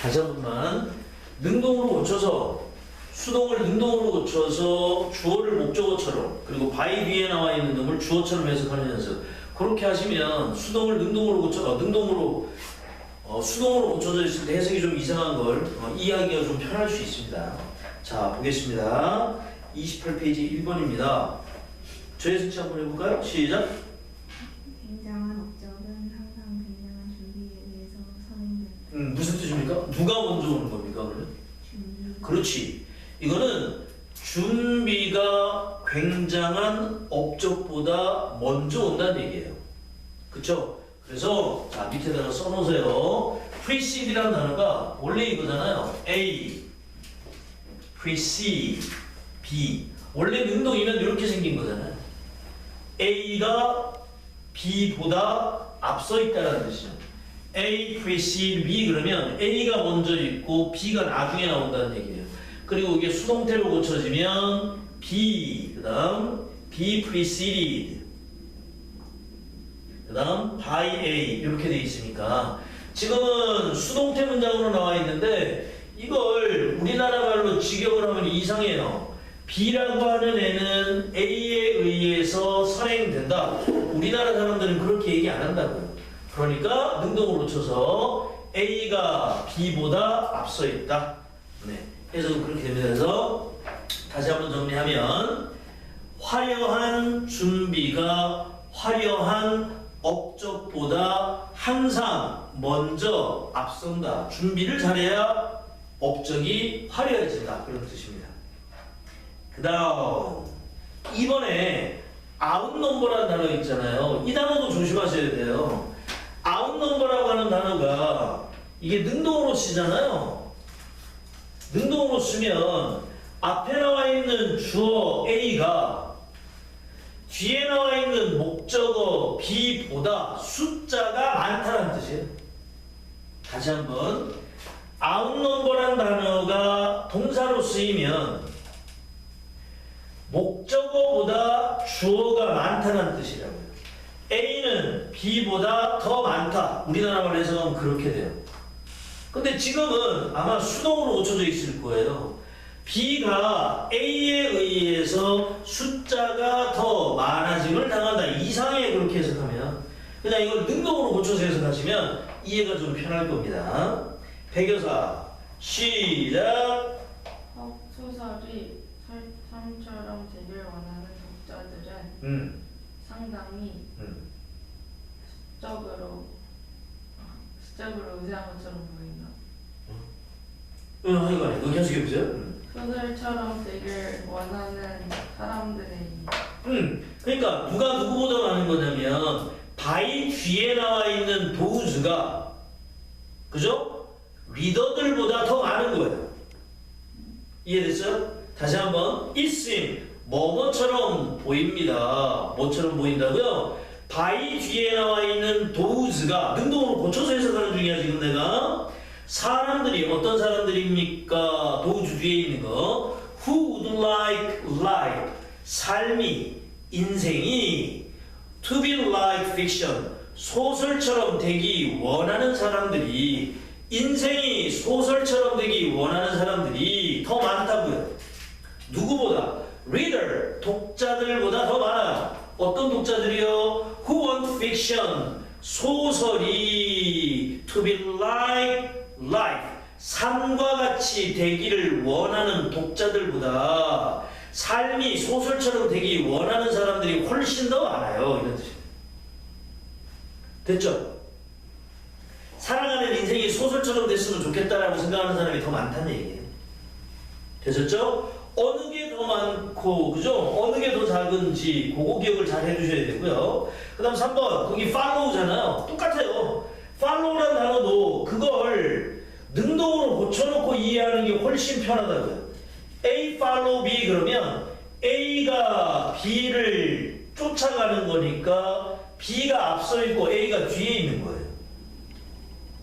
다시 한 번만. 능동으로 고쳐서 수동을 능동으로 고쳐서 주어를 목적어처럼 그리고 by 뒤에 나와 있는 놈을 주어처럼 해석하는 연습. 그렇게 하시면 수동을 능동으로 수동으로 고쳐져 있을 때 해석이 좀 이상한 걸 이해하기가 좀 편할 수 있습니다. 자, 보겠습니다. 28페이지 1번입니다. 저의 승치 한번 해볼까요? 시작. 굉장한 업적은 항상 굉장한 준비에 의해서 선행된다. 무슨 뜻입니까? 누가 먼저 오는 겁니까, 그러면? 준비. 그렇지. 이거는 준비가 굉장한 업적보다 먼저 온다는 얘기예요. 그쵸? 그래서 자 밑에다가 써놓으세요. precede라는 단어가 원래 이거잖아요. A, precede, B. 원래 능동이면 이렇게 생긴 거잖아요. A가 B보다 앞서 있다는 뜻이죠. A precede B 그러면 A가 먼저 있고 B가 나중에 나온다는 얘기예요. 그리고 이게 수동태로 고쳐지면 B, 그 다음 B preceded, 그 다음 by A 이렇게 돼 있으니까 지금은 수동태 문장으로 나와 있는데 이걸 우리나라 말로 직역을 하면 이상해요. B라고 하는 애는 A에 의해서 선행된다. 우리나라 사람들은 그렇게 얘기 안 한다고요. 그러니까 능동으로 고쳐서 A가 B보다 앞서 있다. 네. 그래서 그렇게 됩니다. 그래서 다시 한번 정리하면 화려한 준비가 화려한 업적보다 항상 먼저 앞선다. 준비를 잘해야 업적이 화려해진다. 그런 뜻입니다. 그 다음 2번에 아웃넘버라는 단어 있잖아요. 이 단어도 조심하셔야 돼요. 아웃넘버라고 하는 단어가 이게 능동으로 쓰잖아요. 능동으로 쓰면 앞에 나와 있는 주어 A가 뒤에 나와 있는 목적어 B보다 숫자가 많다는 뜻이에요. 다시 한번 아웃넘버란 단어가 동사로 쓰이면 목적어보다 주어가 많다는 뜻이라고요. A는 B보다 더 많다. 우리나라 말로 해석하면 그렇게 돼요. 근데 지금은 아마 수동으로 고쳐져 있을 거예요. B가 A에 의해서 숫자가 더 많아짐을 당한다. 이상하게 그렇게 해석하면 그냥 이걸 능동으로 고쳐서 해석하시면 이해가 좀 편할 겁니다. 백여사 시작. 소설이 삶처럼 되길 원하는 독자들은 상당히 수적으로 의지한 것처럼 보인다. 하여간에 너 계속 해보세요. 소설처럼 되길 원하는 사람들의 그러니까 누가 누구보다 많은 거냐면 by 뒤에 나와 있는 도우즈가 그죠? 리더들보다 더 많은 거예요. 이해됐어요? 다시 한번 it seem 뭐뭐처럼 보입니다. 뭐처럼 보인다고요? by 뒤에 나와 있는 thouse가 능동으로 고쳐서 해석하는 중이야 지금 내가. 사람들이 어떤 사람들입니까? those 뒤에 있는 거 who would like life 삶이 인생이 to be like fiction 소설처럼 되기 원하는 사람들이 인생이 소설처럼 되기 원하는 사람들이 더 많다고요. 누구보다? reader 독자들보다 더 많아요. 어떤 독자들이요? who want fiction 소설이 to be like life 삶과 같이 되기를 원하는 독자들보다 삶이 소설처럼 되기 원하는 사람들이 훨씬 더 많아요. 이런 뜻입니다. 됐죠? 살아가는 인생이 소설처럼 됐으면 좋겠다라고 생각하는 사람이 더 많다는 얘기예요. 되셨죠? 어느 게 더 많고, 그죠? 어느 게 더 작은지, 그거 기억을 잘 해주셔야 되고요. 그 다음 3번, 거기 follow잖아요. 똑같아요. follow라는 단어도 그걸 능동으로 고쳐놓고 이해하는 게 훨씬 편하다고요. A follow B 그러면 A가 B를 쫓아가는 거니까 B가 앞서 있고 A가 뒤에 있는 거예요.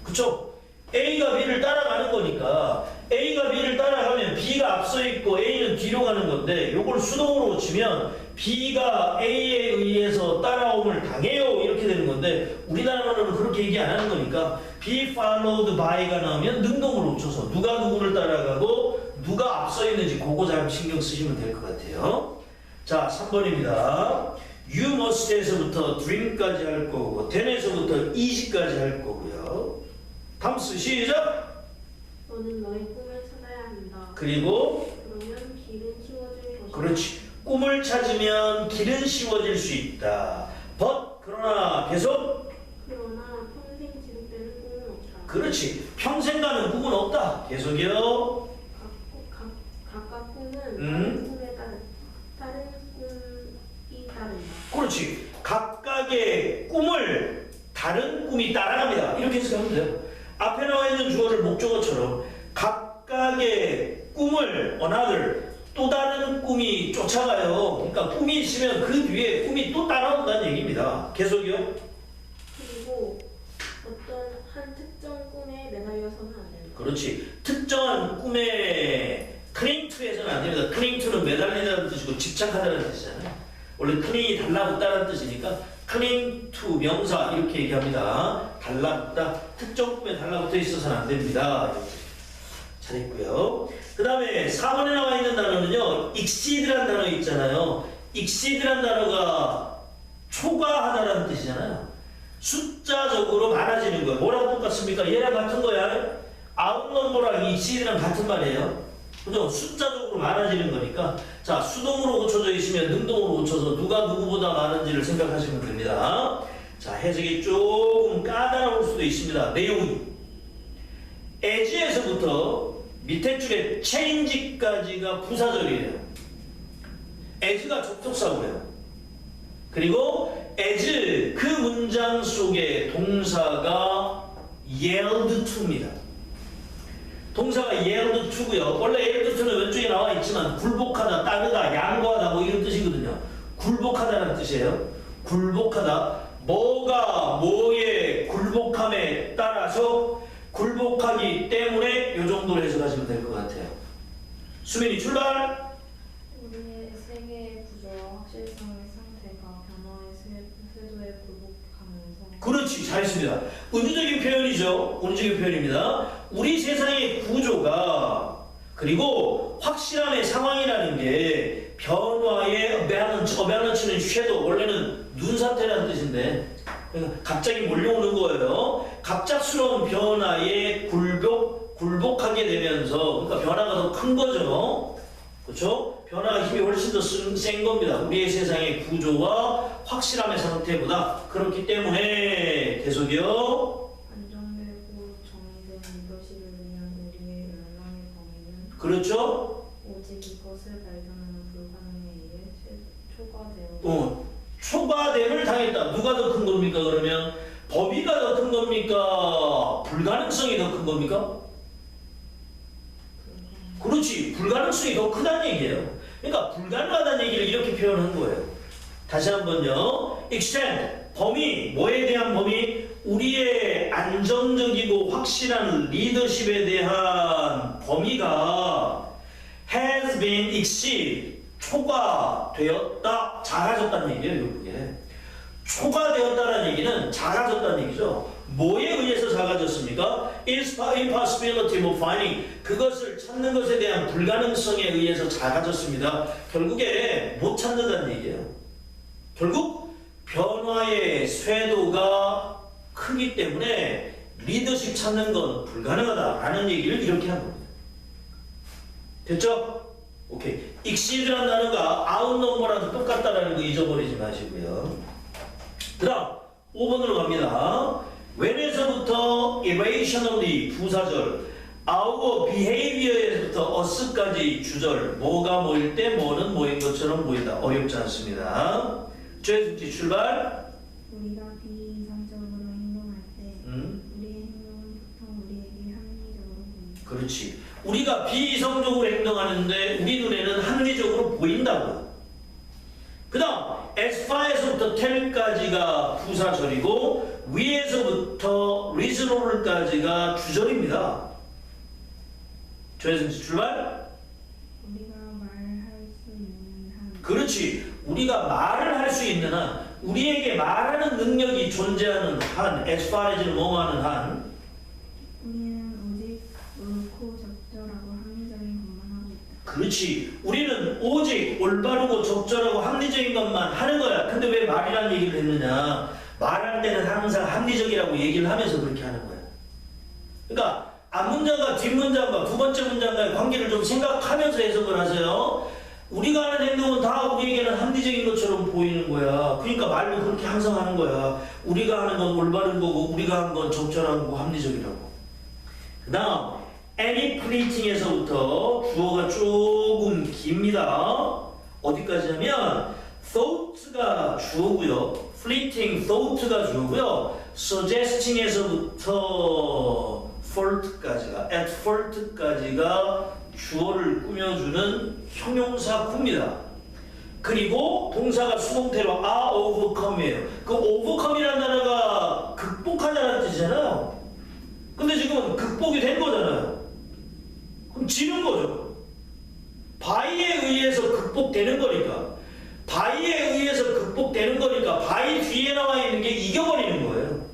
그쵸? A가 B를 따라가는 거니까 A가 B를 따라가면 B가 앞서 있고 A는 뒤로 가는 건데 요걸 수동으로 치면 B가 A에 의해서 따라옴을 당해요 이렇게 되는 건데 우리나라 말로는 그렇게 얘기 안 하는 거니까 be followed by가 나오면 능동으로 놓쳐서 누가 누구를 따라가고 누가 앞서 있는지 그거 잘 신경 쓰시면 될 것 같아요. 자, 3번입니다. You must에서부터 dream까지 할 거고 then에서부터 is까지 할 거고요. 다음 수 시작! 너는 너의 꿈을 찾아야 한다. 그리고 그러면 길은 쉬워질 것이다. 그렇지. 꿈을 찾으면 길은 쉬워질 수 있다. but 그러나 계속 그러나 평생 지속되는 꿈은 없다. 그렇지. 평생 가는 꿈은 없다. 계속이요. 각각 꿈은 다른 꿈이 따른다. 그렇지. 각각의 꿈을 다른 꿈이 따라갑니다. 이렇게 해석하면 돼요. 앞에 나와 있는 주어를 목적어처럼 각각의 꿈을 another 또 다른 꿈이 쫓아가요. 그러니까 꿈이 있으면 그 뒤에 꿈이 또 따라온다는 얘기입니다. 계속이요. 그리고 어떤 한 특정 꿈에 매달려서는 안 된다. 그렇지. 특정한 꿈에 cling to에서는 안 됩니다. cling to는 매달리다는 뜻이고 집착하다는 뜻이잖아요. 원래 cling이 달라붙다는 뜻이니까 cling to 명사 이렇게 얘기합니다. 달라붙다. 특정 꿈에 달라붙어 있어서는 안 됩니다. 잘했고요. 그 다음에 4번에 나와 있는 단어는요. exceed란 단어 있잖아요. exceed란 단어가 초과하다라는 뜻이잖아요. 숫자적으로 많아지는 거예요. 뭐랑 똑같습니까? 얘랑 같은 거야. outnumber랑 exceed랑 같은 말이에요. 그죠? 숫자적으로 많아지는 거니까. 자, 수동으로 고쳐져 있으면 능동으로 고쳐서 누가 누구보다 많은지를 생각하시면 됩니다. 자, 해석이 조금 까다로울 수도 있습니다. 내용이. as에서부터 밑에 줄에 change까지가 부사절이에요. as가 접속사고요. 그리고 as 그 문장 속에 동사가 yield to입니다. 동사가 yield to고요. 원래 yield to는 왼쪽에 나와 있지만 굴복하다, 따르다, 양보하다 뭐 이런 뜻이거든요. 굴복하다는 뜻이에요. 굴복하다. 뭐가 뭐에 굴복함에 따라서 굴복하기 때문에 이 정도로 해석하시면 될 것 같아요. 수민이 출발! 우리의 세계의 구조와 확실성의 상태가 변화의 쇄도에 굴복하면서 그렇지, 잘했습니다. 은유적인 표현이죠. 은유적인 표현입니다. 우리 세상의 구조가 그리고 확실함의 상황이라는 게 변화의 어베넌치는 섀도우, 원래는 눈사태라는 뜻인데 갑자기 몰려오는 거예요. 갑작스러운 변화에 굴복하게 되면서 그러니까 변화가 더 큰 거죠. 그렇죠? 변화가 힘이 훨씬 더 센 겁니다. 우리의 세상의 구조와 확실함의 상태보다. 그렇기 때문에 계속이요. 안정되고 정의된 리더십을 위한 우리의 열망의 범위는 그렇죠? 오직 이것을 발견하는 불가능에 의해 초과되어 초과됨을 당했다. 누가 더 큰 겁니까? 그러면 범위가 더 큰 겁니까? 불가능성이 더 큰 겁니까? 그렇지. 불가능성이 더 크다는 얘기예요. 그러니까 불가능하다는 얘기를 이렇게 표현한 거예요. 다시 한번요. extend, 범위, 뭐에 대한 범위? 우리의 안정적이고 확실한 리더십에 대한 범위가 has been exceeded, 초과되었다, 작아졌다는 얘기예요. 결국에 초과되었다는 얘기는 작아졌다는 얘기죠. 뭐에 의해서 작아졌습니까? impossibility of finding, 그것을 찾는 것에 대한 불가능성에 의해서 작아졌습니다. 결국에 못 찾는다는 얘기예요. 결국 변화의 쇄도가 크기 때문에 리더십 찾는 건 불가능하다라는 얘기를 이렇게 한 겁니다. 됐죠? 오케이. exceed라는 단어가 outnumber랑 똑같다라는 거 잊어버리지 마시고요. 그 다음 5번으로 갑니다. when에서부터 irrationally 부사절, our behavior에서부터 us까지 주절, 뭐가 뭐일 때 뭐는 뭐인 것처럼 보인다. 어렵지 않습니다. 최승지 출발. 우리가 비이성적으로 행동할 때 우리의 행동은 보통 우리에게 합리적으로 보인다. 그렇지. 우리가 비이성적으로 행동하는데 우리 눈에는 합리적으로 보인다고. 그 다음 as-far에서부터 tell까지가 부사절이고 위에서부터 reasonable까지가 주절입니다. 조혜승씨 출발. 우리가 말할 수 있는 한 그렇지. 우리가 말을 할 수 있는 한, 우리에게 말하는 능력이 존재하는 한, as far as는 뭐하는 한, 우리는 오직 옳고 그렇지. 우리는 오직 올바르고 적절하고 합리적인 것만 하는 거야. 근데 왜 말이라는 얘기를 했느냐? 말할 때는 항상 합리적이라고 얘기를 하면서 그렇게 하는 거야. 그러니까 앞문장과 뒷문장과 두 번째 문장과의 관계를 좀 생각하면서 해석을 하세요. 우리가 하는 행동은 다 우리에게는 합리적인 것처럼 보이는 거야. 그러니까 말도 그렇게 항상 하는 거야. 우리가 하는 건 올바른 거고 우리가 하는 건 적절하고 합리적이라고. 그 다음 any fleeting에서부터 주어가 조금 깁니다. 어디까지 하면 thought가 주어고요. fleeting thought가 주어고요. suggesting에서부터 fault까지가 at fault까지가 주어를 꾸며주는 형용사 구입니다. 그리고 동사가 수동태로 are overcome이에요. 그 overcome이라는 단어가 극복하자는 뜻이잖아요. 근데 지금은 극복이 된 거잖아요. 그럼 지는 거죠. by에 의해서 극복되는 거니까. by에 의해서 극복되는 거니까 by 뒤에 나와 있는 게 이겨버리는 거예요.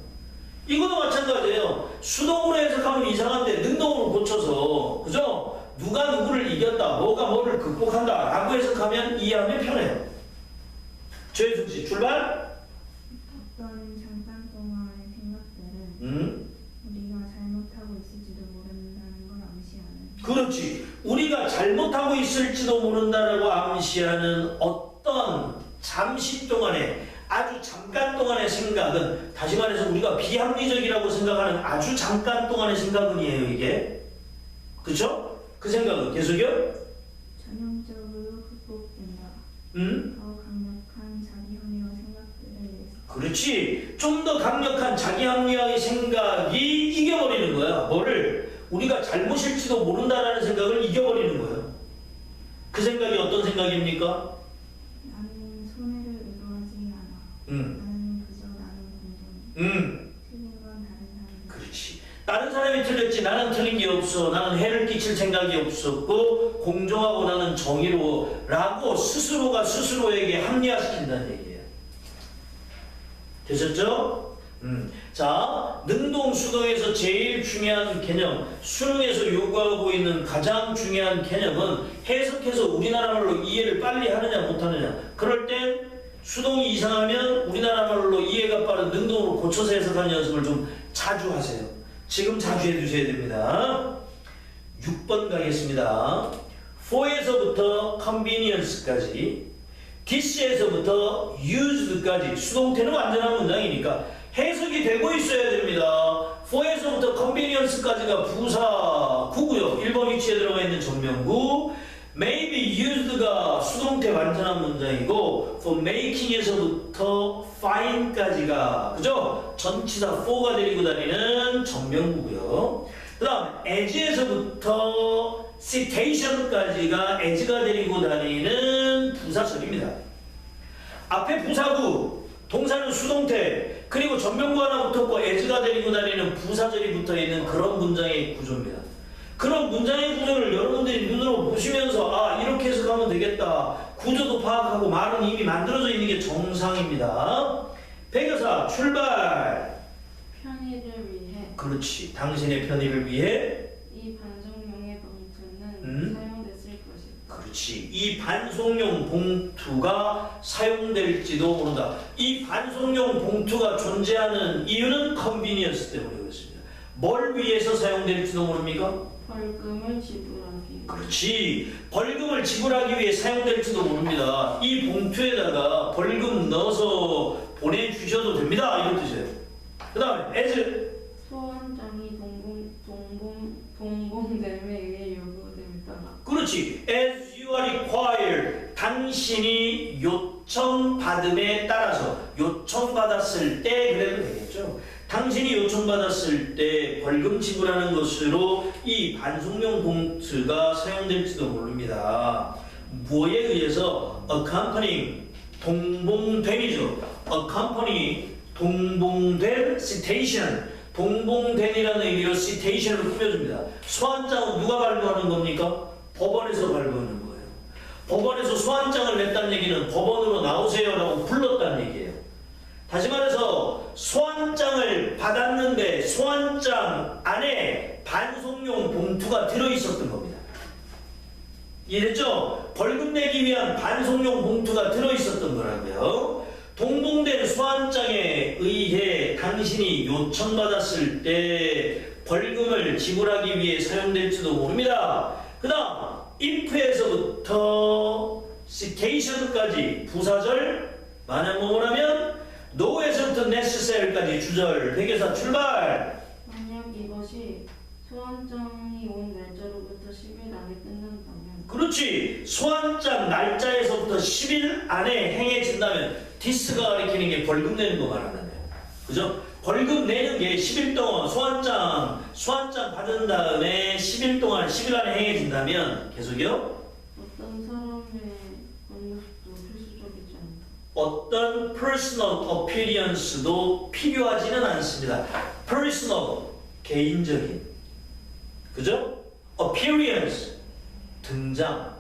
이것도 마찬가지예요. 수동으로 해석하면 이상한데 능동으로 고쳐서, 그죠? 누가 누구를 이겼다, 뭐가 뭐를 극복한다 라고 해석하면 이해하면 편해요. 조혜숙 씨 출발. 어떤 잠깐 동안의 생각들은 우리가 잘못하고 있을지도 모른다는 걸 암시하는. 그렇지. 우리가 잘못하고 있을지도 모른다라고 암시하는 어떤 잠시 동안의 아주 잠깐 동안의 생각은, 다시 말해서 우리가 비합리적이라고 생각하는 아주 잠깐 동안의 생각은이에요, 이게. 그쵸? 그 생각은 계속요? 전형적으로 극복된다. 더 강력한 자기 합리화 생각들에 의해서. 그렇지. 좀 더 강력한 자기 합리화의 생각이 이겨버리는 거야. 뭐를? 우리가 잘못일지도 모른다라는 생각을 이겨버리는 거예요. 그 생각이 어떤 생각입니까? 나는 손해를 의도하지 않아. 나는 그저 나는 공동. 틀린 건 다른 사람. 그렇지. 다른 사람이 틀렸지 나는 틀린 게 없어. 나는 해를 끼칠 생각이 없었고 공정하고 나는 정의로워 라고 스스로가 스스로에게 합리화시킨다는 얘기예요. 되셨죠? 자, 능동 수동에서 제일 중요한 개념, 수능에서 요구하고 있는 가장 중요한 개념은 해석해서 우리나라 말로 이해를 빨리 하느냐 못하느냐. 그럴 땐 수동이 이상하면 우리나라 말로 이해가 빠른 능동으로 고쳐서 해석하는 연습을 좀 자주 하세요. 지금 자주 해주셔야 됩니다. 6번 가겠습니다. for에서부터 convenience까지, this에서부터 used까지 수동태는 완전한 문장이니까 해석이 되고 있어야 됩니다. for에서부터 convenience까지가 부사 구고요. 1번 위치에 들어가 있는 전면구. maybe used가 수동태 완전한 문장이고 for making에서부터 fine까지가, 그죠? 전치사 for가 데리고 다니는 전면구고요. 그 다음 as에서부터 citation까지가 as가 데리고 다니는 부사절입니다. 앞에 부사구, 동사는 수동태, 그리고 전면구 하나 붙었고 as가 데리고 다니는 부사절이 붙어있는 그런 문장의 구조입니다. 그런 문장의 구조를 여러분들이 눈으로 보시면서 아 이렇게 해석하면 되겠다, 구조도 파악하고 말은 이미 만들어져 있는 게 정상입니다. 배교사 출발. 편의를 위해. 그렇지. 당신의 편의를 위해 이 반송용의 봉투는 사용됐을 것이다. 그렇지. 이 반송용 봉투가 사용될지도 모른다. 이 반송용 봉투가 존재하는 이유는 컨비니언스 때문에 그렇습니다. 뭘 위해서 사용될지도 모릅니까? 벌금을 지불하기. 그렇지. 벌금을 지불하기 위해 사용될지도 모릅니다. 이 봉투에다가 벌금 넣어서 보내주셔도 됩니다. 이런 뜻이에요. 그 다음에 as 소환장이 동봉됨에 의해 요구됨에 따라. 그렇지. as you are required. 당신이 요청받음에 따라서, 요청받았을 때 그래도 되겠죠. 당신이 요청받았을 때 벌금 지불하는 것으로 이 반송용 봉투가 사용될지도 모릅니다. 뭐에 의해서? accompanying, 동봉됨이죠. accompany, 동봉된 citation, 동봉된이라는 의미로 citation을 꾸며줍니다. 소환장은 누가 발부하는 겁니까? 법원에서 발부하는 거예요. 법원에서 소환장을 냈다는 얘기는 법원으로 나오세요라고 불렀다는 얘기예요. 다시 말해서 소환장을 받았는데 소환장 안에 반송용 봉투가 들어있었던 겁니다. 이해됐죠? 벌금 내기 위한 반송용 봉투가 들어있었던 거라고요. 동봉된 소환장에 의해 당신이 요청받았을 때 벌금을 지불하기 위해 사용될지도 모릅니다. 그 다음 if에서부터 citation까지 부사절 만약 뭐라면 no에서부터 necessary까지 주절 회계사 출발. 만약 이것이 소환장이 온 날짜로부터 10일 안에 끝난다면 그렇지. 소환장 날짜에서부터 10일 안에 행해진다면 this가 가리키는 게 벌금 내는 거 말하는 거예요. 그죠? 벌금 내는 게 10일 동안 소환장 받은 다음에 10일 동안 10일 안에 행해진다면 계속요. 어떤 사람의 언급도 필수적이지 않다. 어떤 personal appearance도 필요하지는 않습니다. personal 개인적인 그죠? appearance 등장.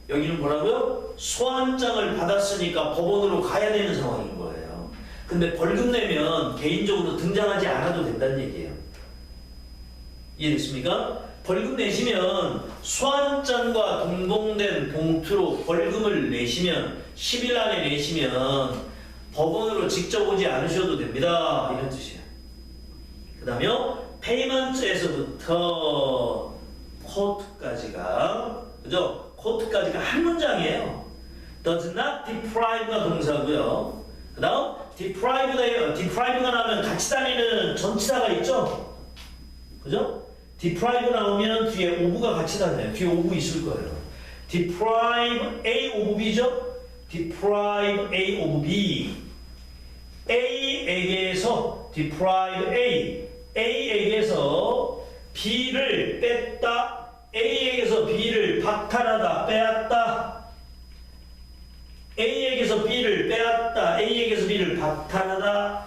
여기는 뭐라고요? 소환장을 받았으니까 법원으로 가야 되는 상황인 거예요. 근데 벌금 내면 개인적으로 등장하지 않아도 된다는 얘기예요. 이해됐습니까? 벌금 내시면 소환장과 동봉된 봉투로 벌금을 내시면 10일 안에 내시면 법원으로 직접 오지 않으셔도 됩니다. 이런 뜻이에요. 그 다음에 페이먼트에서부터 코트까지가 그죠? 코트까지가 한 문장이에요. does not deprive가 동사고요. 그 다음 deprive가 나오면 같이 다니는 전치사가 있죠? 그죠? deprive 나오면 뒤에 ove가 같이 다녀요. 뒤에 over 있을 거예요. deprive A of B죠? deprive A of B. A에게서 deprive A에게서 B를 뺐다. A에게서 B를 박탈하다, 빼앗다. A에게서 B를 빼앗다. A에게서 B를 박탈하다.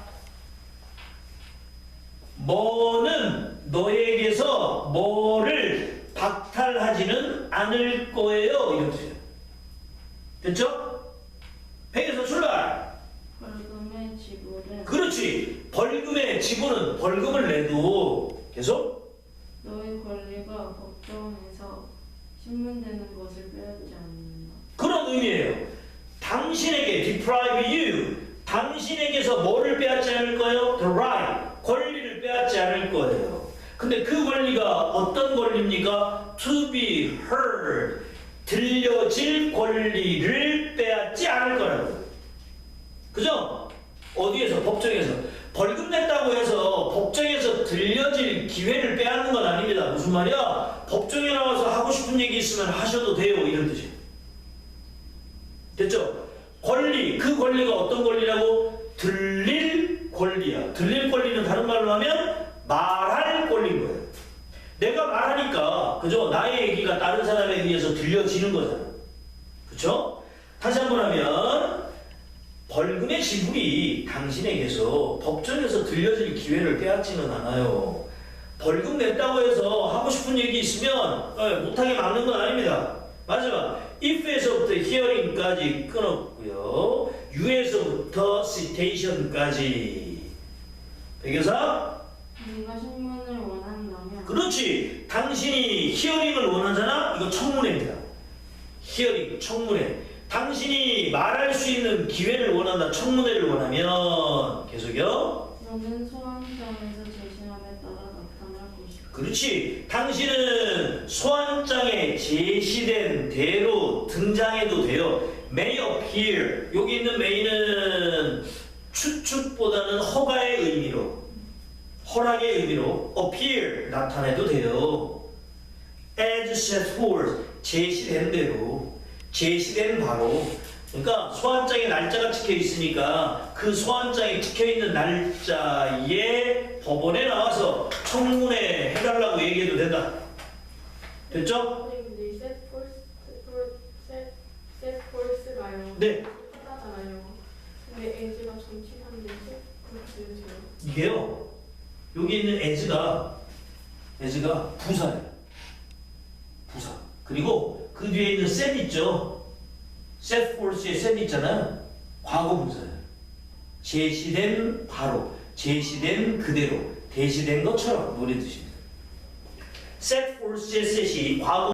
뭐는 너에게서 뭐를 박탈하지는 않을 거예요. 이런 뜻이에요. 됐죠? 회계사 출발. 벌금의 지불은 그렇지. 벌금의 지불은 벌금을 내도 계속 너의 권리가 법정에서 신문되는 것을 빼앗지 않는다. 그런 의미예요. 당신에게 deprive you. 당신에게서 뭐를 빼앗지 않을 거예요? The right. 권리를 빼앗지 않을 거예요. 근데 그 권리가 어떤 권리입니까? To be heard. 들려질 권리를 빼앗지 않을 거라고. 그죠? 어디에서? 법정에서. 벌금 냈다고 해서 법정에서 들려질 기회를 빼앗는 건 아닙니다. 무슨 말이야? 법정에 나와서 하고 싶은 얘기 있으면 하셔도 돼요. 이런 뜻이에요. 됐죠? 권리, 그 권리가 어떤 권리라고? 들릴 권리야. 들릴 권리는 다른 말로 하면 말할 권리인 거예요. 내가 말하니까, 그죠? 나의 얘기가 다른 사람에 의해서 들려지는 거잖아. 그쵸? 다시 한번 하면, 벌금의 지불이 당신에게서 법정에서 들려질 기회를 빼앗지는 않아요. 벌금 냈다고 해서 하고 싶은 얘기 있으면 못하게 막는 건 아닙니다. 마지막 if에서부터 hearing까지 끊었고요. you에서부터 citation까지. 백여사? 네가 신문을 원한다면 그렇지. 당신이 히어링을 원하잖아. 이거 청문회입니다. 히어링, 청문회. 당신이 말할 수 있는 기회를 원한다. 청문회를 원하면 계속요. 너는 소환장에서 제시함에 따라 나타날 것이다. 그렇지. 당신은 소환장에 제시된 대로 등장해도 돼요. may appear. 여기 있는 may는 추측보다는 허가의 의미로, 허락의 의미로 appear 나타내도 돼요. as set forth 제시된 대로, 제시된 바로. 그러니까 소환장에 날짜가 찍혀 있으니까 그 소환장에 찍혀 있는 날짜에 법원에 나와서 청문회 해달라고 얘기해도 된다. 됐죠? 근데 이 셋폴스가요. 네. 똑같잖아요. 근데 에즈가 전치사인데 셋폴스세요. 이게요. 여기 있는 as가 부사예요. 부사. 그리고 그 뒤에 있는 set 있죠. set forth의 set 있잖아요. 과거 분사예요. 제시된 바로, 제시된 그대로, 대시된 것처럼 노래 뜻입니다. set forth의 set이 과거